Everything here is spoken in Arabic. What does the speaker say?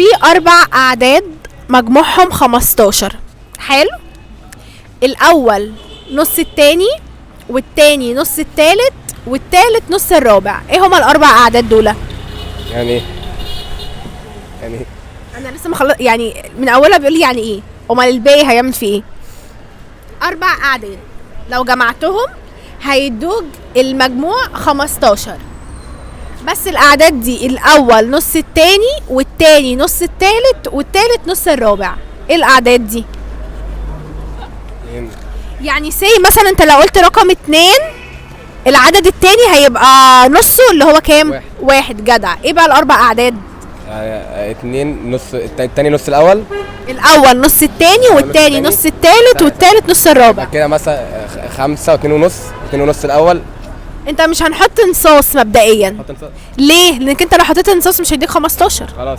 في 4 اعداد مجموعهم 15. حلو. الاول نص التاني، والتاني نص التالت، والتالت نص الرابع. ايه هما ال4 اعداد دول؟ يعني انا لسه مخلص يعني من اولها بيقول لي يعني ايه، امال الباقي هيعمل فيه ايه؟ 4 اعداد لو جمعتهم هيدوك المجموع 15. بس الاعداد دي الاول نص التاني، والتاني نص التالت، والتالت نص الرابع. ايه الاعداد دي؟ يعني سي مثلا انت لو قلت رقم 2، العدد التاني هيبقى نصه اللي هو كام؟ 1. جدع. ايه بقى ال4 اعداد؟ 2 نص التاني نص الاول، الاول نص التاني، والتاني نص التالت، والتالت نص الرابع. كده مثلا 5 و2 ونص، 2 ونص الاول. انت مش هنحط نصاص مبدئيا. حط ليه؟ لانك انت لو حطيت نصاص مش هيديك 15. خلاص